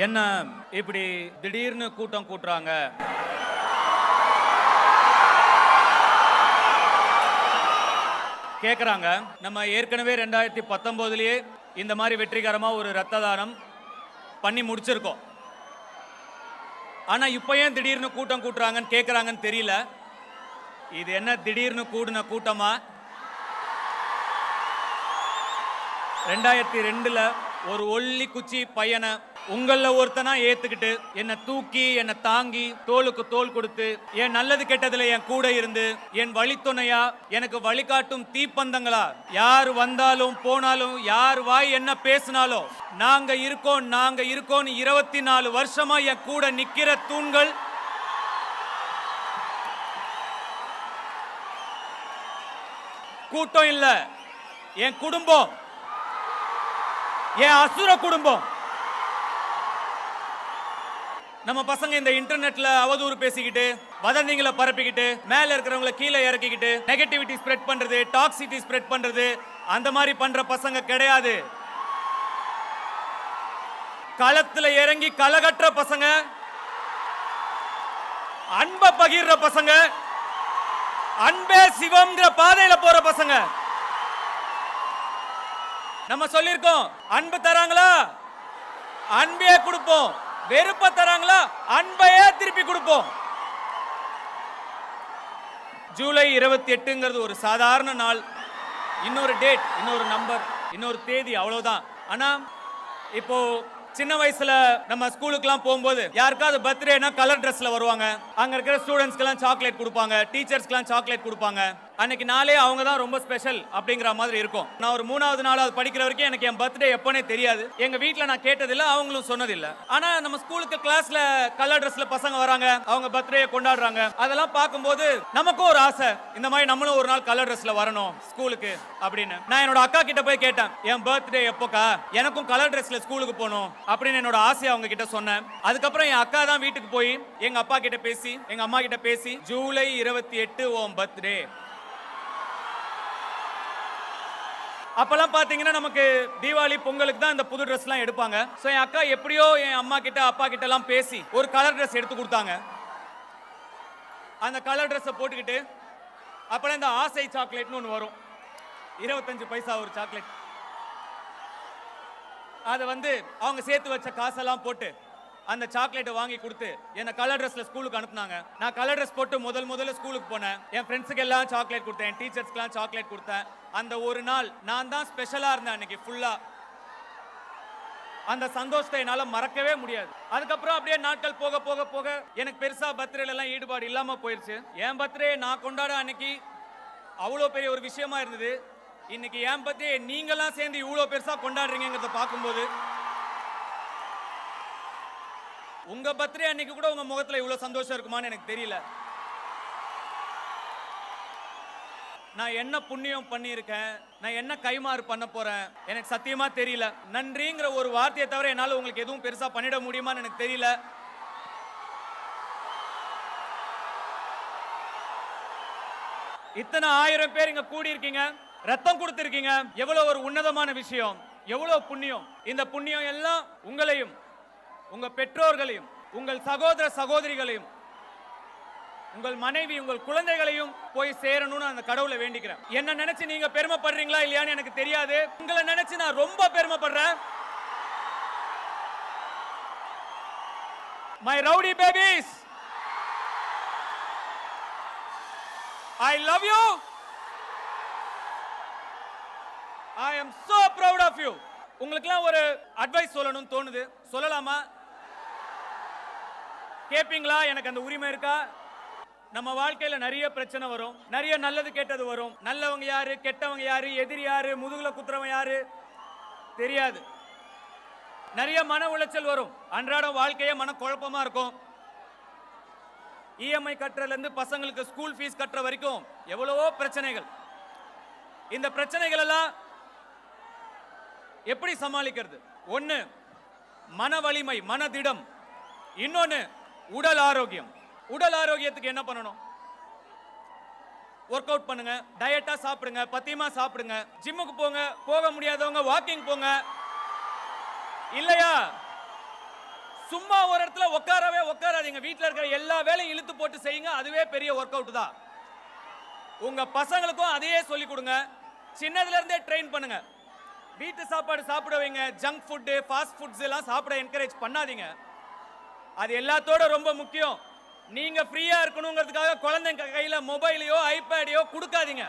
என்ன இப்படி திடீர்னு கூட்டம் கூட்டுறாங்க? கேக்குறாங்க. நம்ம ஏற்கனவே 2019லயே இந்த மாதிரி வெற்றிகரமா ஒரு ரத்த தானம் பண்ணி முடிச்சிருக்கோம். ஆனா இப்ப ஏன் திடீர்னு கூட்டம் கூட்டுறாங்கன்னு கேக்குறாங்கன்னு தெரியல. இது என்ன திடீர்னு கூடின கூட்டமா? 2002ல ஒரு ஒல்லி குச்சி பையனை உங்கள ஒருத்தனா ஏத்துக்கிட்டு என்ன தூக்கி என்ன தாங்கி தோளுக்கு தோள் கொடுத்து என் நல்லது கெட்டதுல என் கூட இருந்து என் வழித்துணையா எனக்கு வழிகாட்டும் தீப்பந்தங்களா யார் வந்தாலும் போனாலும் யார் வாய் என்ன பேசினாலும் நாங்க இருக்கோம் 24 வருஷமா என் கூட நிக்கிற தூண்கள் கூட்டம் இல்ல, என் குடும்பம், என் அசுர குடும்பம். நம்ம பசங்க இந்த இன்டர்நெட்ல அவதூறு பேசிக்கிட்டு வதந்திகளை பரப்பிக்கிட்டு மேல இருக்கிறவங்களை கீழே இறக்கிக்கிட்டு நெகட்டிவிட்டி ஸ்ப்ரெட் பண்றது டாக்ஸிட்டி ஸ்ப்ரெட் பண்றது அந்த மாதிரி பண்ற பசங்க கிடையாது. களத்துல இறங்கி களகற்ற பசங்க, அன்பை பகிர்ற பசங்க, அன்பே சிவம்ங்கிற பாதையில போற பசங்க. நம்ம சொல்லிருக்கோம், அன்பு தராங்களா அன்பையே கொடுப்போம், வெறுப்ப தராங்களா அன்பையே திருப்பி கொடுப்போம். ஜூலை 28ங்கிறது ஒரு சாதாரண நாள், இன்னொரு டேட், இன்னொரு நம்பர், இன்னொரு தேதி, அவ்வளவுதான். ஆனா இப்போ சின்ன வயசுல நம்ம ஸ்கூலுக்குலாம் போகும்போது யாருக்காவது பர்த்டேனா கலர் ட்ரெஸ்ல வருவாங்க. அங்க இருக்கிற ஸ்டூடெண்ட்ஸ்க்குலாம் சாக்லேட் கொடுப்பாங்க, டீச்சர்ஸ்க்குலாம் சாக்லேட் கொடுப்பாங்க. அன்னைக்கு நாளே அவங்க தான் ரொம்ப ஸ்பெஷல் அப்படிங்கிற மாதிரி இருக்கும். நான் ஒரு 3வது 4வது படிக்கிற வரைக்கும் எனக்கு என் பர்த்டே எப்பனே தெரியாது. எங்க வீட்ல நான் கேட்டதில்லை, அவங்களும் சொன்னதில்லை. ஆனா நம்ம ஸ்கூலுக்கு கிளாஸ்ல கலர் ட்ரெஸ்ல பசங்க வராங்க, அவங்க பர்த்டே கொண்டாடுறாங்க. அதெல்லாம் பார்க்கும்போது நமக்கும் ஒரு ஆசை, இந்த மாதிரி நம்மளும் ஒரு நாள் கலர் ட்ரெஸ்ல வரணும் ஸ்கூலுக்கு அப்படின்னு. நான் என்னோட அக்கா கிட்ட போய் கேட்டேன், என் பர்த்டே எப்போக்கா, எனக்கும் கலர் ட்ரெஸ்ல ஸ்கூலுக்கு போகணும் அப்படின்னு என்னோட ஆசையை அவங்க கிட்ட சொன்னேன். அதுக்கப்புறம் என் அக்கா தான் வீட்டுக்கு போய் எங்க அப்பா கிட்ட பேசி எங்க அம்மா கிட்ட பேசி ஜூலை 28 உன் பர்த்டே. அப்பெல்லாம் பாத்தீங்கன்னா நமக்கு தீபாவளி பொங்கலுக்கு தான் இந்த புது ட்ரெஸ் எல்லாம் எடுப்பாங்க. சோ என் அக்கா எப்படியோ என் அம்மா கிட்ட அப்பா கிட்ட எல்லாம் பேசி ஒரு கலர் ட்ரெஸ் எடுத்து கொடுத்தாங்க. அந்த கலர் ட்ரெஸ் போட்டுக்கிட்டு அப்பெல்லாம் இந்த ஆசை சாக்லேட்னு ஒன்று வரும், 25 பைசா ஒரு சாக்லேட். அதை வந்து அவங்க சேர்த்து வச்ச காசெல்லாம் போட்டு அந்த சாக்லேட்டை வாங்கி கொடுத்து என்ன கலர் ட்ரெஸ்ல ஸ்கூலுக்கு அனுப்புனாங்க. நான் கலர் ட்ரெஸ் போட்டு முதல்ல ஸ்கூலுக்கு போனேன். என் ஃப்ரெண்ட்ஸுக்கு எல்லாம் சாக்லேட் கொடுத்தேன், என் டீச்சர்ஸ்க்குலாம் சாக்லேட் கொடுத்தேன். அந்த ஒரு நாள் நான் தான் ஸ்பெஷலா இருந்தேன் அன்னைக்கு ஃபுல்லா. அந்த சந்தோஷத்தை என்னால மறக்கவே முடியாது. அதுக்கப்புறம் அப்படியே நாட்கள் போக போக போக எனக்கு பெருசா பர்த்டேல எல்லாம் ஈடுபாடு இல்லாம போயிருச்சு. என் பர்த்டே நான் கொண்டாட அன்னைக்கு அவ்வளோ பெரிய ஒரு விஷயமா இருந்தது. இன்னைக்கு என் பர்த்டே நீங்கெல்லாம் சேர்ந்து இவ்வளோ பெருசா கொண்டாடுறீங்கிறத பார்க்கும்போது, உங்க பர்த்டே அன்னைக்கு கூட உங்க முகத்துல இவ்வளவு சந்தோஷம் இருக்குமான்னு எனக்கு தெரியல. நான் என்ன புண்ணியம் பண்ணியிருக்கேன், நான் என்ன கைமாறு பண்ண போறேன் எனக்கு சத்தியமா தெரியல. நன்றிங்கிற ஒரு வார்த்தையை தவிர என்னால உங்களுக்கு எதுவும் பெருசா பண்ணிட முடியுமான்னு எனக்கு தெரியல. இத்தனை 1000 பேர் இங்க கூடி இருக்கீங்க, ரத்தம் கொடுத்திருக்கீங்க, எவ்வளவு ஒரு உன்னதமான விஷயம், எவ்வளவு புண்ணியம். இந்த புண்ணியம் எல்லாம் உங்களையும் உங்க பெற்றோர்களையும் உங்கள் சகோதர சகோதரிகளையும் உங்கள் மனைவி உங்கள் குழந்தைகளையும் போய் சேரணும்னு அந்த கடவுளை வேண்டிக்கிறேன். என்ன நினைச்சு நீங்க பெருமைப்படுறீங்களா இல்லையான்னு எனக்கு தெரியாது, உங்களை நினைச்சு நான் ரொம்ப பெருமைப்படுறேன். My rowdy babies, I love you. I am so proud of you. உங்களுக்குலாம் ஒரு அட்வைஸ் சொல்லணும்னு தோணுது, சொல்லலாமா? கேப்பீங்களா? எனக்கு அந்த உரிமை இருக்கா? நம்ம வாழ்க்கையில நிறைய பிரச்சனை வரும், நிறைய நல்லது கெட்டது வரும். நல்லவங்க யாரு, கெட்டவங்க யாரு, எதிரி யாரு, முதுகுல குத்துறவங்க யாரு தெரியாது. நிறைய மன உளைச்சல் வரும், அன்றாட வாழ்க்கையே மன குழப்பமா இருக்கும். இஎம்ஐ கட்டுறதுல இருந்து பசங்களுக்கு ஸ்கூல் ஃபீஸ் கட்டுற வரைக்கும் எவ்வளவோ பிரச்சனைகள். இந்த பிரச்சனைகள் எல்லாம் எப்படி சமாளிக்கிறது? ஒன்னு மன வலிமை, மனதிடம். இன்னொன்னு உடல் ஆரோக்கியம். உடல் ஆரோக்கியத்துக்கு என்ன பண்ணணும்? ஒர்க் அவுட் பண்ணுங்க, டயட்டா சாப்பிடுங்க, பத்தியமா சாப்பிடுங்க, ஜிம்முக்கு போங்க, போக முடியாதவங்க வாக்கிங் போங்க. இல்லையா சும்மா ஒரு இடத்துல உட்காரவே உட்காராதீங்க. வீட்டில் இருக்கிற எல்லா வேலையும் இழுத்து போட்டு செய்யுங்க. அதுவே பெரிய ஒர்க் அவுட் தான். உங்க பசங்களுக்கும் அதையே சொல்லி கொடுங்க. சின்னதுல இருந்தே ட்ரெயின் பண்ணுங்க. வீட்டு சாப்பாடு சாப்பிட வைங்க. ஜங்க் ஃபுட், ஃபாஸ்ட் ஃபுட்ஸ் எல்லாம் சாப்பிட என்கரேஜ் பண்ணாதீங்க. அது எல்லாத்தோட ரொம்ப முக்கியம். நீங்க ஃப்ரீயா இருக்கணுங்கிறதுக்காக குழந்தைங்க கையில மொபைலையோ ஐபேடையோ கொடுக்காதீங்க.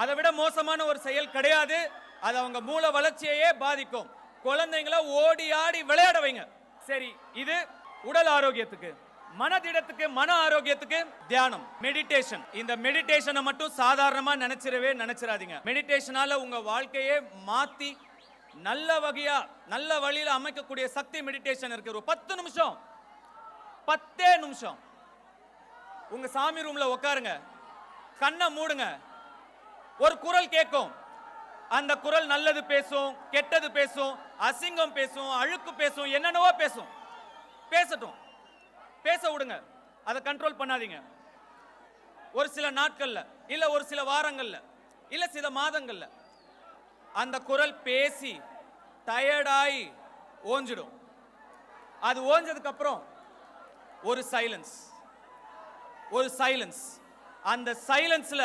அதை விட மோசமான ஒரு செயல் கிடையாது. அது அவங்க மூளை வளர்ச்சியையே பாதிக்கும். குழந்தைங்களை ஓடி ஆடி விளையாட வைங்க. சரி, இது உடல் ஆரோக்கியத்துக்கு. மனதிடத்துக்கு, மன ஆரோக்கியத்துக்கு தியானம், மெடிடேஷன். இந்த மெடிடேஷனை மட்டும் சாதாரணமா நினைச்சிராதீங்க. மெடிடேஷனால உங்க வாழ்க்கையே மாத்தி நல்ல வகையா நல்ல வழியில அமைக்கக்கூடிய சக்தி மெடிடேஷன் இருக்கு. ஒரு 10 நிமிஷம், 10 நிமிஷம் உங்க சாமி ரூம்ல உட்காருங்க, கண்ணை மூடுங்க. ஒரு குரல் கேட்கும். அந்த குரல் நல்லது பேசும், கெட்டது பேசும், அசிங்கம் பேசும், அழுக்கு பேசும், என்னென்னவோ பேசும். பேசட்டும், பேச விடுங்க. அதை கண்ட்ரோல் பண்ணாதீங்க. ஒரு சில நாட்கள்ல, இல்ல ஒரு சில வாரங்கள்ல, இல்ல சில மாதங்கள்ல அந்த குரல் பேசி டயர்டாய் ஓஞ்சிடும். அது ஓஞ்சதுக்கு அப்புறம் ஒரு சைலன்ஸ், ஒரு சைலன்ஸ். அந்த சைலன்ஸ்ல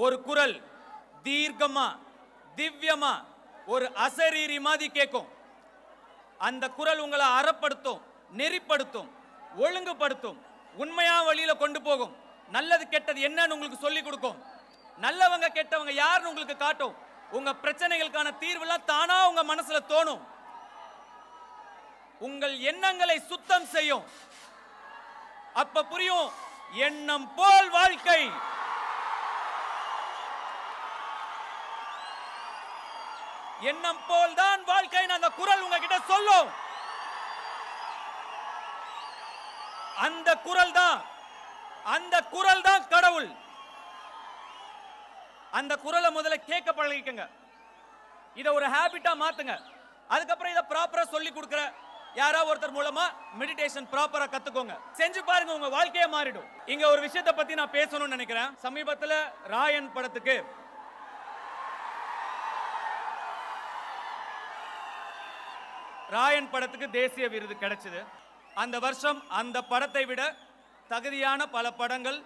ஒரு குரல் தீர்க்கமா, திவ்யமா, ஒரு அசரீரி மாதிரி கேட்கும். அந்த குரல் உங்களை அறப்படுத்தும், நெறிப்படுத்தும், ஒழுங்குபடுத்தும், உண்மையா வழியில கொண்டு போகும். நல்லது கெட்டது என்னன்னு உங்களுக்கு சொல்லி கொடுக்கும். நல்லவங்க கெட்டவங்க யாருன்னு உங்களுக்கு காட்டும். உங்க பிரச்சனைகளுக்கான தீர்வுலாம் தானா உங்க மனசுல தோணும். உங்கள் எண்ணங்களை சுத்தம் செய்யும். அப்ப புரியும், எண்ணம் போல் வாழ்க்கை. எண்ணம் போல் தான் வாழ்க்கைன்னு அந்த குரல் உங்ககிட்ட சொல்லும். அந்த குரல் தான் கடவுள். அந்த குரலை முதல்ல கேட்க பழகிக்கங்க. இத ஒரு ஹாபிட்டா மாத்துங்க. அதுக்கப்புறம் இத ப்ராப்பரா சொல்லி கொடுக்கிற யாராவது ஒருத்தர் மூலமா மெடிடேஷன் ப்ராப்பரா கத்துக்கோங்க. செஞ்சு பாருங்க, உங்க வாழ்க்கையே மாறிடும். இங்க ஒரு விஷயத்தை பத்தி நான் பேசணும்னு நினைக்கிறேன். சமீபத்துல ராயன் படத்துக்கு தேசிய விருது கிடைச்சது. அந்த வருஷம் அந்த படத்தை விட தகுதியான பல படங்கள்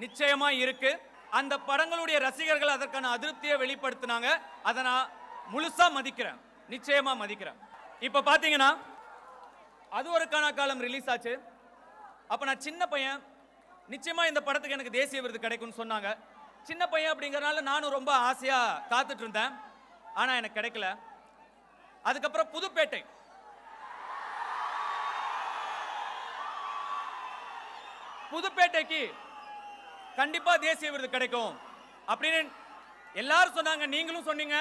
நிச்சயமா இருக்கு. அந்த படங்களுடைய ரசிகர்கள் அதற்கான அதிருப்தியை வெளிப்படுத்தினாங்க. அதை நான் முழுசா மதிக்கிறேன், நிச்சயமா மதிக்கிறேன். இப்ப பாத்தீங்கன்னா அது ஒரு கணக்காலம் ரிலீஸ் ஆச்சு. அப்ப நான் சின்ன பையன், நிச்சயமா இந்த படத்துக்கு எனக்கு தேசிய விருது கிடைக்கும்னு சொன்னாங்க. சின்ன பையன் அப்படிங்கறதுனால நானும் ரொம்ப ஆசையா காத்துட்டு இருந்தேன். ஆனா எனக்கு கிடைக்கல. அதுக்கப்புறம் புதுப்பேட்டைக்கு கண்டிப்பா தேசிய விருது கிடைக்கும் அப்படின்னு எல்லாரும் சொன்னாங்க. நீங்களும் சொன்னீங்க.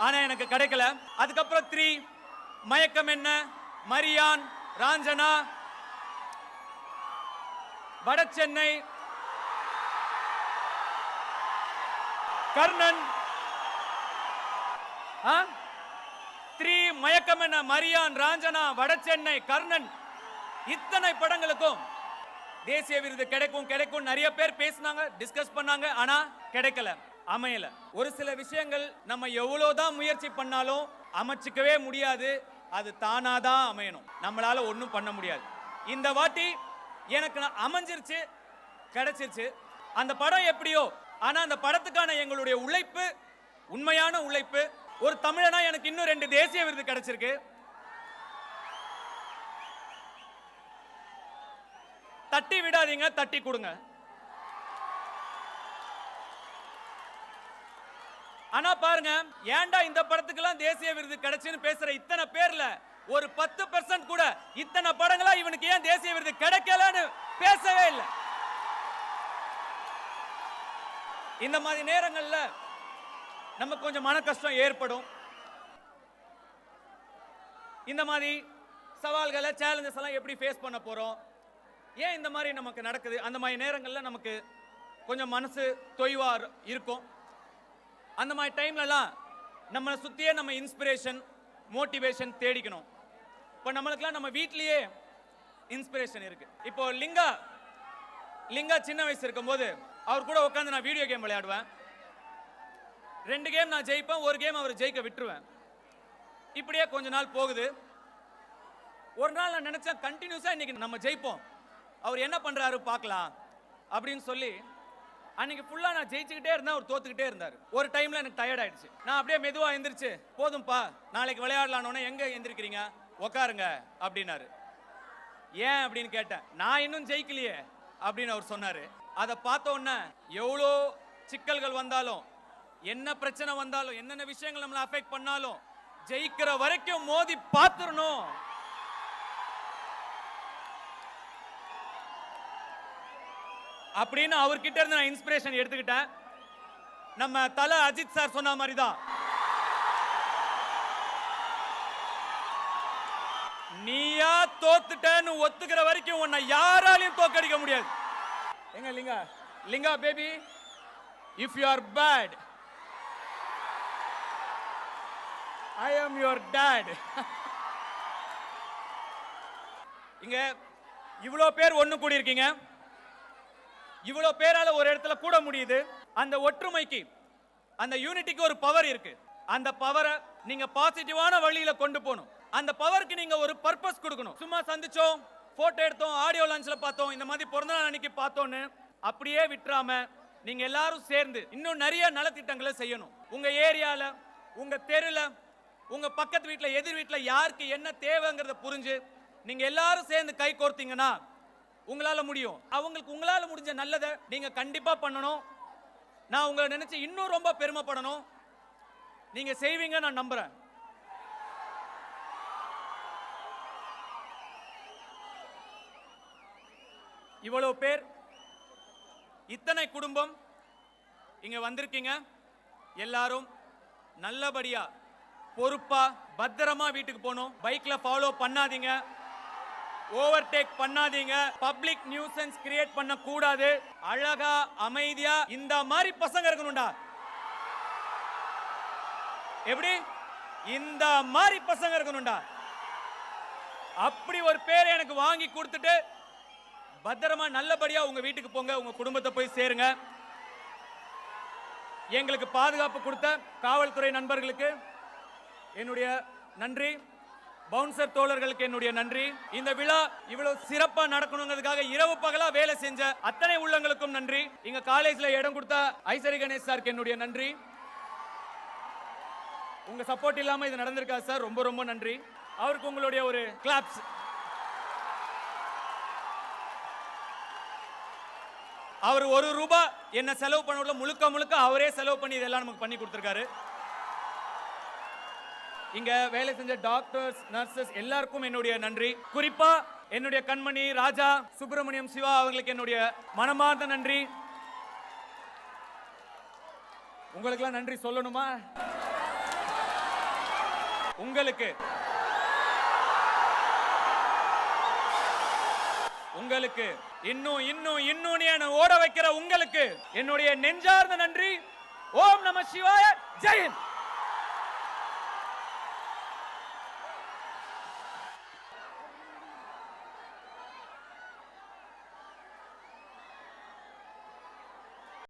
ஆனா எனக்கு கிடைக்கல. அதுக்கப்புறம் 3, மயக்கம் என்ன, மரியான், ராஞ்சனா, வட சென்னை, கர்ணன், 3, மயக்கம் என்ன, மரியான், ராஞ்சனா, வட சென்னை, கர்ணன், இத்தனை படங்களுக்கும் தேசிய விருது கிடைக்கும் நிறைய பேர் பேசினாங்க, டிஸ்கஸ் பண்ணாங்க. ஆனா கிடைக்கல, அமையல. ஒரு சில விஷயங்கள் நம்ம எவ்வளவுதான் முயற்சி பண்ணாலும் அமைச்சிக்கவே முடியாது. அது தானாதான் அமையணும். நம்மளால ஒன்றும் பண்ண முடியாது. இந்த வாட்டி எனக்கு அமைஞ்சிருச்சு, கிடைச்சிருச்சு. அந்த படம் எப்படியோ, ஆனா அந்த படத்துக்கான எங்களுடைய உழைப்பு, உண்மையான உழைப்பு. ஒரு தமிழனா எனக்கு இன்னும் 2 தேசிய விருது கிடைச்சிருக்கு. தட்டி விடாதீங்க, தட்டி கொடுங்க. ஆனா பாருங்க, ஏன்டா இந்த படத்துக்கெல்லாம் தேசிய விருது கிடைச்சுன்னு பேசுற இத்தனை பேர்ல ஒரு 10% கூட இத்தனை படங்களா இவனுக்கு ஏன் தேசிய விருது கிடைக்கலன்னு பேசவே இல்லை. இந்த மாதிரி நேரங்கள்ல நமக்கு கொஞ்சம் மன கஷ்டம் ஏற்படும். இந்த மாதிரி சவால்களை, சேலஞ்சஸ் எல்லாம் எப்படி ஃபேஸ் பண்ண போறோம், ஏன் இந்த மாதிரி நமக்கு நடக்குது, அந்த மாதிரி நேரங்கள்ல நமக்கு கொஞ்சம் மனசு தொய்வா இருக்கும். அந்த மாதிரி டைம்லலாம் நம்மளை சுற்றியே நம்ம இன்ஸ்பிரேஷன், மோட்டிவேஷன் தேடிக்கணும். இப்போ நம்மளுக்குலாம் நம்ம வீட்லேயே இன்ஸ்பிரேஷன் இருக்கு. இப்போ லிங்கா சின்ன வயசு இருக்கும்போது அவர் கூட உட்காந்து நான் வீடியோ கேம் விளையாடுவேன். 2 கேம் நான் ஜெயிப்பேன், ஒரு கேம் அவர் ஜெயிக்க விட்டுருவேன். இப்படியே கொஞ்ச நாள் போகுது. ஒரு நாள் நான் நினைச்சேன் கண்டினியூஸா இன்னைக்கு நம்ம ஜெயிப்போம், அவர் என்ன பண்றாரு பார்க்கலாம் அப்படின்னு சொல்லி அன்னைக்கு ஃபுல்லா நான் ஜெயிச்சுக்கிட்டே இருந்தேன், அவர் தோத்துக்கிட்டே இருந்தார். ஒரு டைம்ல எனக்கு டயர்ட் ஆயிடுச்சு. நான் அப்படியே மெதுவா எந்திரிச்சு, போதும்பா நாளைக்கு விளையாடலான்னு. எங்க எந்திரிக்கிறீங்க, உக்காருங்க அப்படின்னாரு. ஏன் அப்படின்னு கேட்டேன். நான் இன்னும் ஜெயிக்கலையே அப்படின்னு அவர் சொன்னாரு. அதை பார்த்த உடனே எவ்வளோ சிக்கல்கள் வந்தாலும், என்ன பிரச்சனை வந்தாலும், என்னென்ன விஷயங்கள் நம்மளை அஃபெக்ட் பண்ணாலும் ஜெயிக்கிற வரைக்கும் மோதி பார்த்துடணும். அப்படின்னு அவர்கிட்ட இருந்து நான் இன்ஸ்பிரேஷன் எடுத்துக்கிட்டேன். நம்ம தல அஜித் சார் சொன்ன மாதிரி தான், நீயா தோத்துட்டேன்னு ஒத்துக்கிற வரைக்கும் உன்னை யாராலையும் தோக்கடிக்க முடியாது. எங்க Linga, Linga baby, if you are bad I am your dot. இங்க இவ்வளோ பேர் ஒண்ணு கூடி இருக்கீங்க, இவ்வளோ பேரால ஒரு இடத்துல கூட முடியுது. அந்த ஒற்றுமைக்கு, அந்த யூனிட்டிக்கு ஒரு பவர் இருக்கு. அந்த பவரை நீங்க பாசிட்டிவான வழியில கொண்டு போகணும். அந்த பவருக்கு நீங்க ஒரு பர்பஸ் கொடுக்கணும். சும்மா சந்திச்சோம், போட்டோ எடுத்தோம், ஆடியோ லான்ச்ல பார்த்தோம், இந்த மாதிரி பிறந்த நாள் அன்னைக்கு பார்த்தோன்னு அப்படியே விட்டுறாம நீங்க எல்லாரும் சேர்ந்து இன்னும் நிறைய நலத்திட்டங்களை செய்யணும். உங்க ஏரியால, உங்க தெருல, உங்க பக்கத்து வீட்டுல, எதிர் வீட்டுல யாருக்கு என்ன தேவைங்கிறத புரிஞ்சு நீங்க எல்லாரும் சேர்ந்து கை கோர்த்தீங்கன்னா உங்களால முடியும். அவங்களுக்கு உங்களால முடிஞ்ச நல்லதை நீங்க கண்டிப்பா பண்ணணும். நான் உங்களை நினைச்சு இன்னும் ரொம்ப பெருமைப்படணும். நீங்க செய்வீங்க நான் நம்புறேன். இவ்வளவு பேர், இத்தனை குடும்பம் இங்க வந்திருக்கீங்க. எல்லாரும் நல்லபடியா பொறுப்பா பத்திரமா வீட்டுக்கு போகணும். பைக்ல ஃபாலோ பண்ணாதீங்க, ஓவர்டேக் பண்ணாதீங்க, பப்ளிக் நியூசன்ஸ் கிரியேட் பண்ண கூடாது. அழகா அமைதியா இந்த மாதிரி பசங்க இருக்கணும்டா. எப்படி? இந்த மாதிரி பசங்க இருக்கணும்டா. அப்படி ஒரு பேரை எனக்கு வாங்கி கொடுத்துட்டு பத்திரமா நல்லபடியா உங்க வீட்டுக்கு போங்க, உங்க குடும்பத்தை போய் சேருங்க. எங்களுக்கு பாதுகாப்பு கொடுத்த காவல்துறை நண்பர்களுக்கு என்னுடைய நன்றி. பவுன்சர் தோழர்களுக்கு என்னுடைய நன்றி. இந்த விழா இவ்வளவு சிறப்பா நடக்கணுங்கிறதுக்காக இரவு பகலா வேலை செஞ்ச அத்தனை உள்ளங்களுக்கும் நன்றி. இங்க காலேஜ்ல இடம் கொடுத்த ஐசரி கணேஷ் சாருக்கு என்னுடைய நன்றி. உங்க சப்போர்ட் இல்லாம இது நடந்திருக்காது சார், ரொம்ப ரொம்ப நன்றி. அவருக்கு உங்களுடைய ஒரு கிளாப்ஸ். அவர் ₹1 என்ன செலவு பண்ண முழுக்க முழுக்க அவரே செலவு பண்ணி இதெல்லாம் நமக்கு பண்ணி கொடுத்திருக்காரு. இங்க வேலை செஞ்ச டாக்டர்ஸ், நர்சஸ் எல்லாருக்கும் என்னுடைய நன்றி. குறிப்பா என்னுடைய கண்மணி ராஜா, சுப்பிரமணியம், சிவா அவர்களுக்கு என்னுடைய மனமார்ந்த நன்றி. உங்களுக்கெல்லாம் நன்றி சொல்லணுமா? உங்களுக்கு உங்களுக்கு இன்னும் இன்னும் இன்னும் ஓட வைக்கிற உங்களுக்கு என்னுடைய நெஞ்சார்ந்த நன்றி. ஓம் நம சிவாய. ஜெய் ஹிந்த்.